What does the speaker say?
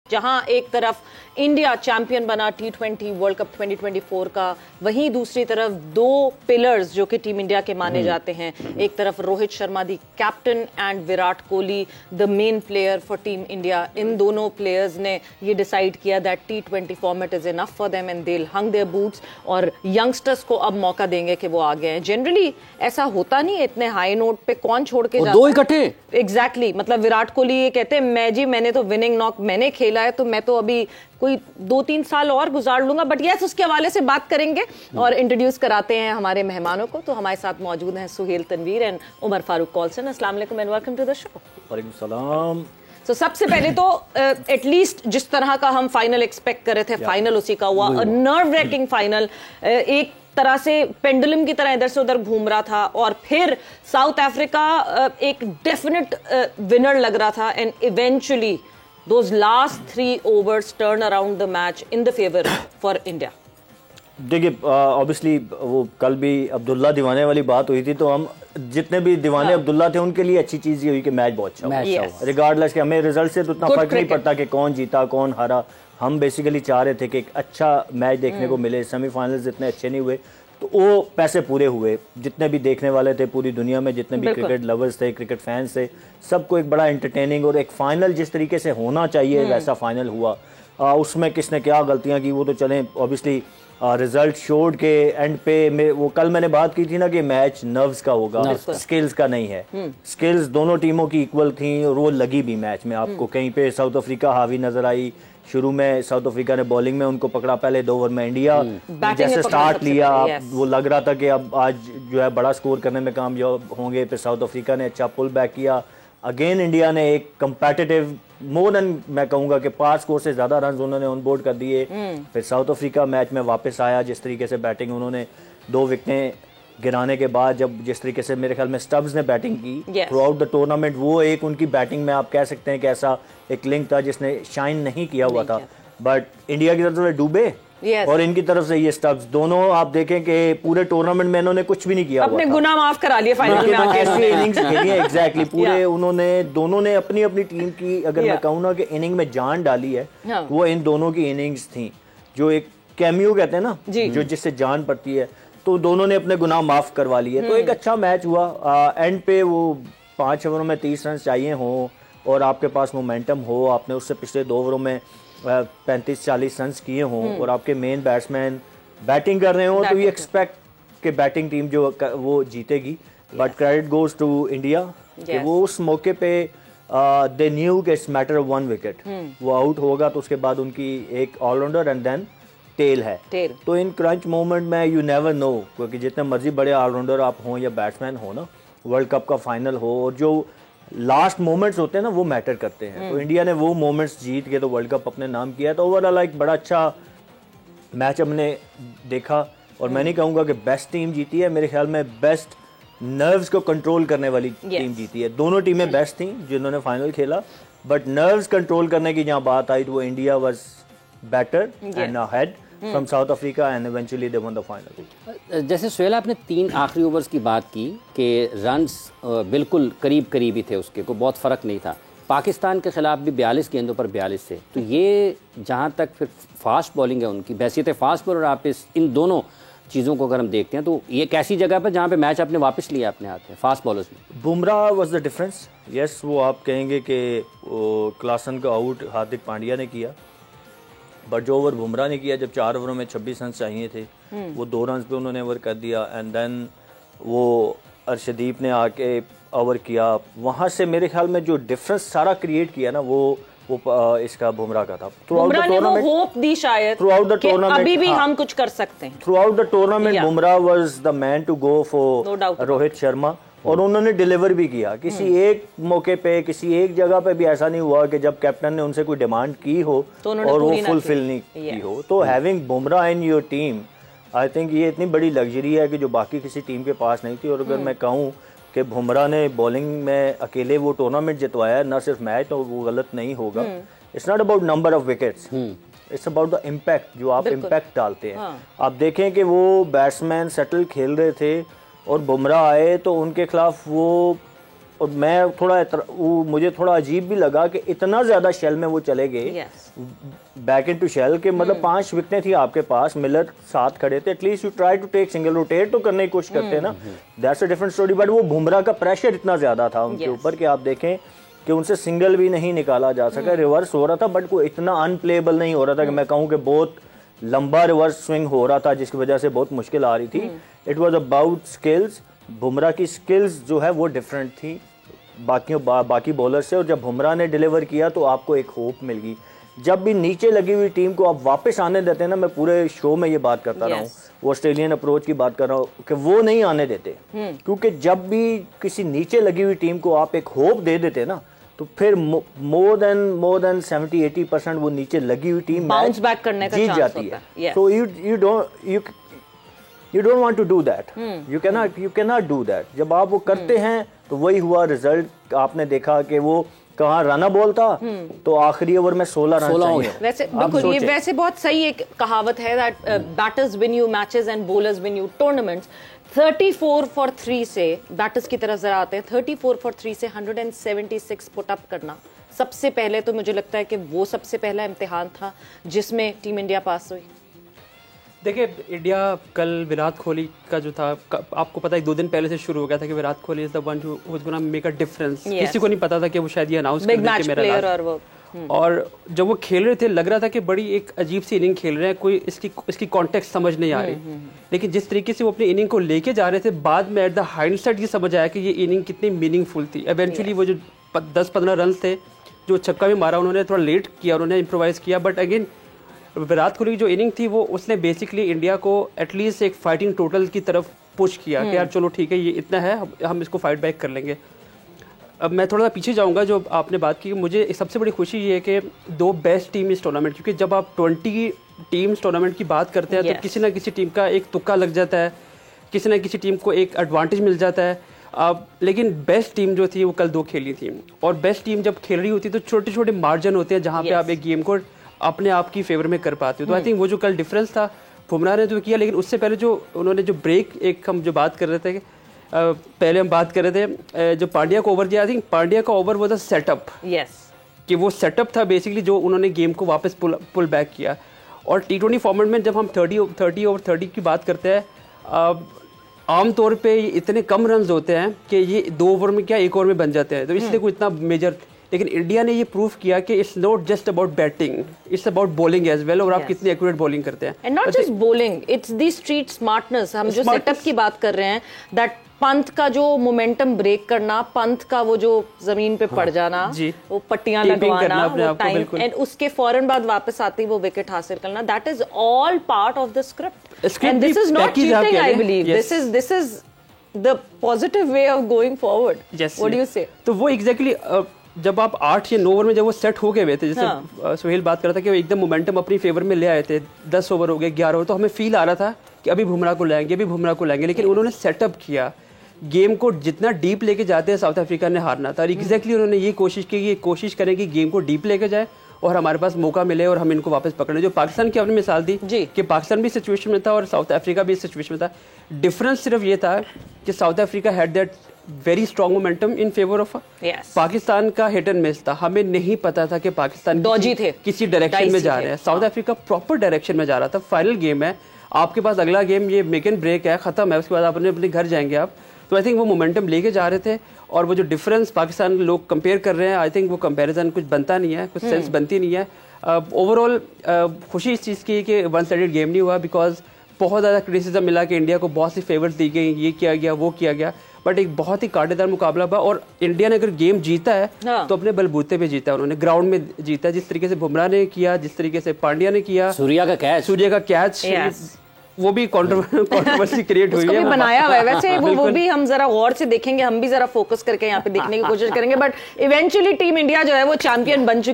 जहां एक तरफ इंडिया चैंपियन बना T20 वर्ल्ड कप 2024 का, वहीं दूसरी तरफ दो पिलर्स जो कि टीम इंडिया के माने जाते हैं, एक तरफ Rohit Sharma the captain and Virat Kohli the main player for team India. इन दोनों प्लेयर्स ने ये डिसाइड किया that T20 format is enough for them and they will hang their boots और यंगस्टर्स को अब मौका देंगे कि वो आगे हैं। जनरली ऐसा होता नहीं है, इतने हाई नोट पे कौन छोड़ के जाता दो इकट्ठे। एग्जैक्टली मतलब विराट कोहली ये कहते हैं मैंने तो विनिंग नॉक मैंने खेला है, तो मैं तो अभी कोई 2-3 साल और गुजार लूंगा। बट यस, उसके हवाले से बात करेंगे और इंट्रोड्यूस कराते हैं हमारे मेहमानों को। तो हमारे साथ मौजूद हैं सुहेल तनवीर एंड उमर फारूक कॉल्सन। अस्सलाम वालेकुम and welcome to the show. वालेकुम सलाम। तो सबसे पहले तो एटलीस्ट जिस तरह का हम फाइनल एक्सपेक्ट कर रहे थे, फाइनल उसी का हुआ। नर्व रैकिंग फाइनल, एक तरह से पेंडुलम की तरह इधर से उधर घूम रहा था और फिर साउथ अफ्रीका एक डेफिनेट विनर लग रहा था and eventually those last 3 overs turn around the match in the favor for India। देखिए ऑब्वियसली वो कल भी अब्दुल्ला दीवाने वाली बात हुई थी, तो हम जितने भी दीवाने अब्दुल्ला थे उनके लिए अच्छी चीज ये हुई कि मैच बहुत अच्छा हुआ। रिगार्डलेस कि हमें रिजल्ट से तो उतना फर्क नहीं पड़ता कि कौन जीता कौन हारा। हम बेसिकली चाह रहे थे कि एक अच्छा मैच देखने को मिले। सेमीफाइनल्स इतने अच्छे नहीं हुए तो वो पैसे पूरे हुए। जितने भी देखने वाले थे पूरी दुनिया में, जितने भी क्रिकेट लवर्स थे, क्रिकेट फैंस थे, सबको एक बड़ा एंटरटेनिंग और एक फाइनल जिस तरीके से होना चाहिए वैसा फाइनल हुआ। उसमें किसने क्या गलतियां की वो तो चलें, ऑब्वियसली रिजल्ट शोड के एंड पे वो कल मैंने बात की थी ना कि मैच नर्व्स का होगा, स्किल्स का नहीं है। स्किल्स दोनों टीमों की इक्वल थी और वो लगी भी मैच में। आपको कहीं पे साउथ अफ्रीका हावी नजर आई। शुरू में साउथ अफ्रीका ने बॉलिंग में उनको पकड़ा, पहले 2 ओवर में इंडिया जैसे स्टार्ट लिया वो लग रहा था कि अब आज जो है बड़ा स्कोर करने में कामयाब होंगे। फिर साउथ अफ्रीका ने अच्छा पुल बैक किया। अगेन इंडिया ने एक कंपेटिटिव मोर देन मैं कहूंगा कि 5 स्कोर से ज्यादा रन उन्होंने ऑन बोर्ड कर दिए। फिर साउथ अफ्रीका मैच में वापस आया। जिस तरीके से बैटिंग उन्होंने 2 विकेटें गिराने के बाद, जब जिस तरीके से मेरे ख्याल में स्टब्स ने बैटिंग की थ्रू आउट द टूर्नामेंट, वो एक उनकी बैटिंग में आप कह सकते हैं कि ऐसा एक लिंक था जिसने शाइन नहीं किया हुआ था। बट इंडिया की तरफ से डूबे और इनकी तरफ से ये स्टब्स, दोनों आप देखें कि पूरे टूर्नामेंट में इन्होंने कुछ भी नहीं किया, अपने गुनाह माफ करा लिए फाइनल में आके। ऐसी इनिंग्स खेली है एग्जैक्टली पूरे उन्होंने दोनों ने अपनी अपनी टीम की, अगर मैं कहूँ ना कि इनिंग में जान डाली है, वो इन दोनों की इनिंग्स थी जो एक कैमियो कहते हैं ना, जो जिससे जान पड़ती है। तो दोनों ने अपने गुनाह माफ करवा लिए। तो एक अच्छा मैच हुआ। एंड पे वो 5 ओवरों में 30 रन चाहिए हो और आपके पास मोमेंटम हो, आपने उससे पिछले 2 ओवरों में 35-40 रन किए हों और आपके मेन बैट्समैन बैटिंग कर रहे हो, तो ये एक्सपेक्ट कि बैटिंग टीम जो वो जीतेगी। But credit goes to India कि वो उस मौके पे दे न्यू कि इट्स मैटर ऑफ 1 विकेट। वो आउट होगा तो उसके बाद उनकी एक ऑलराउंडर एंड देन टेल है। तो इन क्रंच मोमेंट में यू नेवर नो, क्योंकि जितने मर्जी बड़े ऑलराउंडर आप हों या बैट्समैन हो ना, वर्ल्ड कप का फाइनल हो और जो लास्ट मोमेंट्स होते हैं ना वो मैटर करते हैं। तो इंडिया ने वो मोमेंट्स जीत के तो वर्ल्ड कप अपने नाम किया। तो ओवरऑल एक बड़ा अच्छा मैच हमने देखा और मैं नहीं कहूँगा कि बेस्ट टीम जीती है, मेरे ख्याल में बेस्ट नर्व्स को कंट्रोल करने वाली टीम जीती है। दोनों टीमें बेस्ट थी जिन्होंने फाइनल खेला, बट नर्व्स कंट्रोल करने की जहाँ बात आई तो वो India was better and ahead from south Africa and eventually they one the final. जैसे सुहेल आपने 3 आखिरी ओवर्स की बात की कि रन्स बिल्कुल करीब करीब ही थे, उसके को बहुत फ़र्क नहीं था। पाकिस्तान के खिलाफ भी 42 गेंदों पर 42 थे। तो ये जहाँ तक फिर फास्ट बॉलिंग है उनकी, हैसियत फास्ट बॉलर, आप इन दोनों चीज़ों को अगर हम देखते हैं तो ये एक ऐसी जगह पर जहाँ पे मैच आपने वापस लिया अपने हाथ में फास्ट बॉलर्स में। Bumrah was the difference. Yes, वो आप कहेंगे कि क्लासन का आउट हार्दिक पांड्या ने किया, बट जो ओवर बुमराह ने किया, जब 4 ओवरों में 26 रन चाहिए थे, वो 2 रन पे उन्होंने ओवर कर दिया। एंड देन वो अर्शदीप ने आके ओवर किया। वहाँ से मेरे ख्याल में जो डिफरेंस सारा क्रिएट किया ना वो इसका बुमराह का था। Throughout the tournament hope the शायद, थ्रू आउट द टूर्नामेंट अभी भी हम कुछ कर सकते हैं। Throughout the tournament Bumrah was the man to go for Rohit Sharma और उन्होंने डिलीवर भी किया। किसी एक मौके पे, किसी एक जगह पे भी ऐसा नहीं हुआ कि जब कैप्टन ने उनसे कोई डिमांड की हो और वो फुलफिल नहीं की हो। तो having Bumrah in your team, I think ये इतनी बड़ी लग्जरी है कि जो बाकी किसी टीम के पास नहीं थी। और अगर मैं कहूँ कि बुमराह ने बॉलिंग में अकेले वो टूर्नामेंट जितवाया, ना सिर्फ मैच, तो वो गलत नहीं होगा। It's not about number of wickets, it's about the impact जो आप इम्पैक्ट डालते हैं। आप देखें कि वो बैट्समैन सेटल खेल रहे थे और बुमराह आए तो उनके खिलाफ वो और मैं मुझे थोड़ा अजीब भी लगा कि इतना ज्यादा शेल में वो चले गए, बैक इन टू शेल के मतलब 5 विकेटें थी आपके पास, मिलर साथ खड़े थे, at least you try to take single, rotate तो करने की कोशिश करते हैं ना, that's a different story. But वो बुमराह का प्रेशर इतना ज्यादा था उनके ऊपर कि आप देखें कि उनसे सिंगल भी नहीं निकाला जा सका, रिवर्स हो रहा था बट वो इतना अनप्लेबल नहीं हो रहा था कि मैं कहूँ कि बहुत लंबा रिवर्स स्विंग हो रहा था जिसकी वजह से बहुत मुश्किल आ रही थी। It was about skills, Bumrah की स्किल्स जो है वो डिफरेंट थी बाकी बॉलर से, और जब बुमराह ने डिलीवर किया तो आपको एक होप मिल गई। जब भी नीचे लगी हुई टीम को आप वापस आने देते हैं ना, मैं पूरे शो में ये बात करता रहा हूँ, वो ऑस्ट्रेलियन अप्रोच की बात कर रहा हूँ कि वो नहीं आने देते, क्योंकि जब भी किसी नीचे लगी हुई टीम को आप एक होप दे देते ना, तो फिर मोर देन 70-80% वो नीचे लगी हुई टीम बाउंस बैक करने का जीत जाती है। तो you don't want to do that. You cannot do that. जब आप वो करते हैं तो वही हुआ रिजल्ट। आपने देखा कि वो कहाँ रन बॉल था तो आखिरी ओवर में 16 रन चाहिए। वैसे बिल्कुल ये वैसे बहुत सही एक कहावत है that batters win you matches and bowlers win you tournaments. 34 for 3 से बैटर्स की तरफ जरा आते हैं, 34 for 3 से 176 पुट अप करना सबसे पहले, तो मुझे लगता है कि वो सबसे पहला इम्तिहान था जिसमें टीम इंडिया पास हुई। देखिए इंडिया कल विराट कोहली का जो था, आपको पता है 2 दिन पहले से शुरू हो गया था कि Virat Kohli is the one who is gonna make a difference. किसी को नहीं पता था कि वो शायद ये अनाउंस कर देंगे मेरा लास्ट। और जब वो खेल रहे थे लग रहा था कि बड़ी एक अजीब सी इनिंग खेल रहे हैं, कोई इसकी कॉन्टेक्स्ट समझ नहीं आ रही। लेकिन जिस तरीके से वो अपनी इनिंग को लेके जा रहे थे, बाद में एट द हाइंडसाइट ये समझ आया कि ये इनिंग कितनी मीनिंगफुल थी। इवेंचुअली वो जो 10-15 रन थे जो छक्का भी मारा, उन्होंने थोड़ा लेट किया, उन्होंने इम्प्रोवाइज किया, बट अगेन विराट कोहली की जो इनिंग थी वो उसने बेसिकली इंडिया को एटलीस्ट एक फाइटिंग टोटल की तरफ पुश किया कि यार चलो ठीक है ये इतना है, हम इसको फाइट बैक कर लेंगे। अब मैं थोड़ा सा पीछे जाऊंगा, जो आपने बात की, मुझे सबसे बड़ी खुशी ये है कि 2 बेस्ट टीम इस टूर्नामेंट, क्योंकि जब आप 20 टीम्स टूर्नामेंट की बात करते हैं तो किसी ना किसी टीम का एक तुक्का लग जाता है, किसी ना किसी टीम को एक एडवांटेज मिल जाता है। लेकिन बेस्ट टीम जो थी वो कल 2 खेली थी, और बेस्ट टीम जब खेल रही होती है तो छोटे छोटे मार्जिन होते हैं जहाँ पे आप एक गेम को अपने आप की फेवर में कर पाते हो। तो आई थिंक वो जो कल डिफरेंस था बुमराह ने तो किया, लेकिन उससे पहले जो उन्होंने जो ब्रेक एक हम जो बात कर रहे थे पहले हम बात कर रहे थे जो पांड्या को ओवर दिया, आई थिंक पांड्या का ओवर वो था सेटअप, कि वो सेटअप था बेसिकली जो उन्होंने गेम को वापस पुल बैक किया। और T20 फॉर्मेट में जब हम 30 ओवर 30 की बात करते हैं, आमतौर पे इतने कम रन होते हैं कि ये 2 ओवर में क्या 1 ओवर में बन जाते हैं, तो इसलिए कोई इतना मेजर। लेकिन इंडिया ने ये प्रूफ किया कि it's not just about batting, it's about bowling as well, और आप कितनी एक्यूरेट बॉलिंग करते हैं। And not just bowling, it's the street smartness. हम जो सेटअप की बात कर रहे हैं, दैट पंत का जो मोमेंटम ब्रेक करना, पंत का वो जो जमीन पे पड़ जाना, वो पट्टियां लगवाना, वो टाइम, एंड उसके फौरन बाद वापस आते ही वो विकेट हासिल करना, that is all part of the script. And this is not cheating, I believe this is the positive way of going forward. What do you से? तो वो एग्जैक्टली जब आप 8 या 9 ओवर में जब वो सेट हो गए हुए थे, जैसे सुहेल बात कर रहा था कि वो एकदम मोमेंटम अपनी फेवर में ले आए थे, 10 ओवर हो गए, 11 ओवर, तो हमें फील आ रहा था कि अभी बुमराह को लाएंगे, लेकिन उन्होंने सेटअप किया गेम को। जितना डीप लेके जाते हैं साउथ अफ्रीका ने हारना था, और एग्जैक्टली उन्होंने ये कोशिश की कि कोशिश करें कि गेम को डीप लेके जाए और हमारे पास मौका मिले और हम इनको वापस पकड़े। जो पाकिस्तान की आपने मिसाल दी कि पाकिस्तान भी सिचुएशन में था और साउथ अफ्रीका भी सिचुएशन में था, डिफरेंस सिर्फ ये था कि south Africa had that very strong momentum in favour of Pakistan का हिट एंड मिस था। हमें नहीं पता था कि पाकिस्तान किसी डायरेक्शन में जा रहे हैं, साउथ अफ्रीका प्रॉपर डायरेक्शन में जा रहा था। फाइनल गेम है, आपके पास अगला गेम ये मेक एंड ब्रेक है, खत्म है, उसके बाद आप अपने घर जाएंगे आप। तो आई थिंक वो मोमेंटम लेके जा रहे थे, और वो जो डिफरेंस पाकिस्तान लोग कंपेयर कर रहे हैं, आई थिंक वो कंपैरिजन कुछ बनता नहीं है, कुछ सेंस बनती नहीं है। ओवरऑल खुशी इस चीज़ की कि वन साइडेड गेम नहीं हुआ, बिकॉज बहुत ज़्यादा क्रिटिसिज्म मिला कि इंडिया को बहुत सी फेवर्स दी गई, ये किया गया, वो किया गया, बट एक बहुत ही कांटेदार मुकाबला हुआ। और इंडिया ने अगर गेम जीता है तो अपने बलबूते पे जीता है, उन्होंने ग्राउंड में जीता है, जिस तरीके से बुमराह ने किया, जिस तरीके से पांड्या ने किया, सूर्या का कैच वो भी कंट्रोवर्सी क्रिएट हुई है, बनाया हुआ है वैसे। वो भी हम जरा गौर से देखेंगे, हम भी जरा फोकस करके यहाँ पे देखने की कोशिश करेंगे, बट इवेंचुअली टीम इंडिया जो है वो चैंपियन बन चुकी